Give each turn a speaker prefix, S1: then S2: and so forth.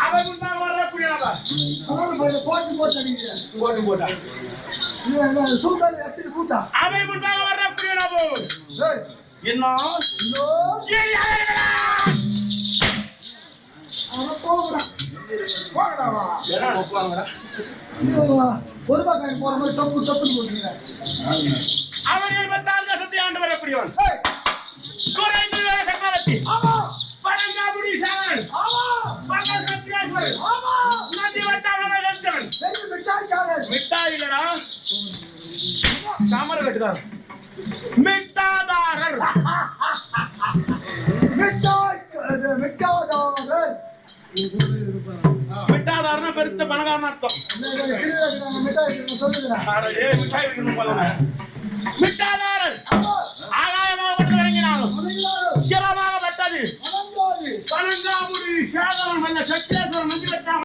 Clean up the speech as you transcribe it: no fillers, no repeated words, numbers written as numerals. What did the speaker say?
S1: அவன் முன்னாள் வரக்கூடியவா
S2: போட்டு போட்டா
S1: அவை முன்னாள் வரக்கூடியவோ என்ன
S2: பொதுவாக போற மாதிரி தப்பு தப்புன்னு போட்டுங்க.
S1: அவர் 24 சக்தி ஆண்டு வரக்கூடியவன் குறைந்து சக்கரவர்த்தி பரங்காபுரி சாரன் பரங்க சத்யாஸ்வரன் நதி வட்டாரங்கள் எடுத்தவன் மிட்டாய் இல்லடா தாமரை கட்டுதார் மிட்டாதாரர் மிட்டாதாரனா பெருத்த பணக்காரன் அர்த்தம். மிட்டாதாரர் ஆகாயமாக பட்டு இறங்கினாலும் சிரமாக பட்டது பனங்காமுடி சேகரன் சத்தியேஸ்வரன் மந்திரத்தான்